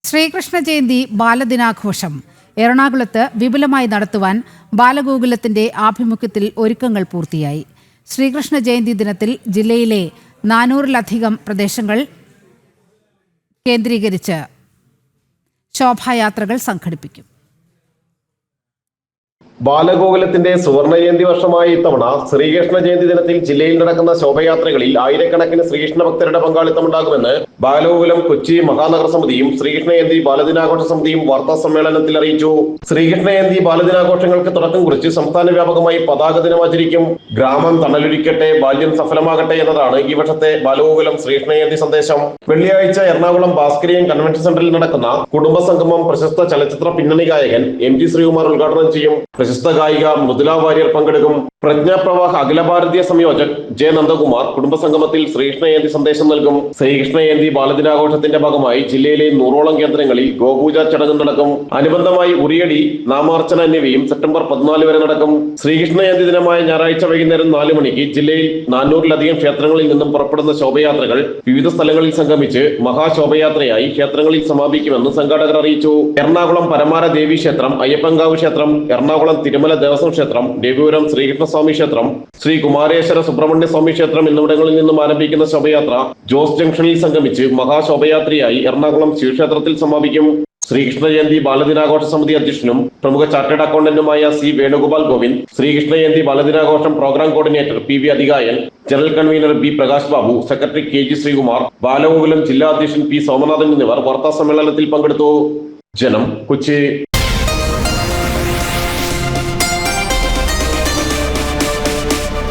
ശ്രീകൃഷ്ണ ജയന്തി ബാലദിനാഘോഷം എറണാകുളത്ത് വിപുലമായി നടത്തുവാൻ ബാലഗോകുലത്തിന്റെ ആഭിമുഖ്യത്തിൽ ഒരുക്കങ്ങൾ പൂർത്തിയായി. ശ്രീകൃഷ്ണ ജയന്തി ദിനത്തിൽ ജില്ലയിലെ 400-ലധികം പ്രദേശങ്ങൾ കേന്ദ്രീകരിച്ച് ശോഭായാത്രകൾ സംഘടിപ്പിക്കും. ബാലഗോകുലത്തിന്റെ സുവർണ ജയന്തി വർഷമായ ഇത്തവണ ശ്രീകൃഷ്ണ ജയന്തി ദിനത്തിൽ ജില്ലയിൽ നടക്കുന്ന ശോഭയാത്രകളിൽ ആയിരക്കണക്കിന് ശ്രീകൃഷ്ണ ഭക്തരുടെ പങ്കാളിത്തമുണ്ടാകുമെന്ന് ബാലഗോകുലം കൊച്ചി മഹാനഗര സമിതിയും ശ്രീകൃഷ്ണ ജയന്തി ബാലദിനാഘോഷ സമിതിയും വാർത്താ സമ്മേളനത്തിൽ അറിയിച്ചു. ശ്രീകൃഷ്ണ ജയന്തി ബാലദിനാഘോഷങ്ങൾക്ക് തുടക്കം കുറിച്ച് സംസ്ഥാന വ്യാപകമായി പതാക ദിനം ആചരിക്കും. ഗ്രാമം തണലൊലിക്കട്ടെ, ബാല്യം സഫലമാകട്ടെ എന്നതാണ് ഈ വർഷത്തെ ബാലഗോകുലം ശ്രീകൃഷ്ണ ജയന്തി സന്ദേശം. വെള്ളിയാഴ്ച എറണാകുളം ഭാസ്കരേയൻ കൺവെൻഷൻ സെന്ററിൽ നടക്കുന്ന കുടുംബ സംഗമം പ്രശസ്ത ചലച്ചിത്ര പിന്നണി ഗായകൻ MG ശ്രീകുമാർ ഉദ്ഘാടനം ചെയ്യും. പ്രശസ്ത ഗായിക മൃദുല വാര്യർ പങ്കെടുക്കും. പ്രജ്ഞാപ്രവാഹ അഖില ഭാരതീയ സംയോജക് ജെ നന്ദകുമാർ കുടുംബസംഗമത്തിൽ ശ്രീകൃഷ്ണ ജയന്തി സന്ദേശം നൽകും. ശ്രീകൃഷ്ണ ജയന്തി ബാലദിനാഘോഷത്തിന്റെ ഭാഗമായി ജില്ലയിലെ 100ഓളം കേന്ദ്രങ്ങളിൽ ഗോപൂജ ചടങ്ങ് നടക്കും. അനുബന്ധമായി ഉറിയടി, നാമാർച്ചന എന്നിവയും സെപ്റ്റംബർ 14 വരെ നടക്കും. ശ്രീകൃഷ്ണ ജയന്തി ദിനമായ ഞായറാഴ്ച വൈകുന്നേരം 4 മണിക്ക് ജില്ലയിൽ 400-ലധികം ക്ഷേത്രങ്ങളിൽ നിന്നും പുറപ്പെടുന്ന ശോഭയാത്രകൾ വിവിധ സ്ഥലങ്ങളിൽ സംഗമിച്ച് മഹാശോഭയാത്രയായി ക്ഷേത്രങ്ങളിൽ സമാപിക്കുമെന്ന് സംഘാടകർ അറിയിച്ചു. എറണാകുളം പരമാര ദേവി ക്ഷേത്രം, അയ്യപ്പൻകാവ് ക്ഷേത്രം, എറണാകുളം തിരുമല ദേവസ്വം ക്ഷേത്രം, രവിപുരം ശ്രീകൃഷ്ണസ്വാമി ക്ഷേത്രം, ശ്രീ കുമാരേശ്വര സുബ്രഹ്മണ്യ സ്വാമി ക്ഷേത്രം എന്നിവിടങ്ങളിൽ നിന്നും ആരംഭിക്കുന്ന ശോഭയാത്ര ജോസ് ജംഗ്ഷനിൽ സംഗമിച്ച് മഹാശോഭയാത്രയായി എറണാകുളം ശിവക്ഷേത്രത്തിൽ സമാപിക്കും. ശ്രീകൃഷ്ണ ജയന്തി ബാലദിനാഘോഷ സമിതി അധ്യക്ഷനും പ്രമുഖ ചാർട്ടേഡ് അക്കൗണ്ടന്റുമായ C വേണുഗോപാൽ ഗോവിന്ദ്, ശ്രീകൃഷ്ണ ജയന്തി ബാലദിനാഘോഷം programme coordinator PV Adhikayan, general convener B Prakash Babu, secretary KG Sreekumar, Balagokulam ജില്ലാ അധ്യക്ഷൻ P സോമനാഥൻ എന്നിവർ വാർത്താ സമ്മേളനത്തിൽ പങ്കെടുത്തു. ജനം, കൊച്ചി.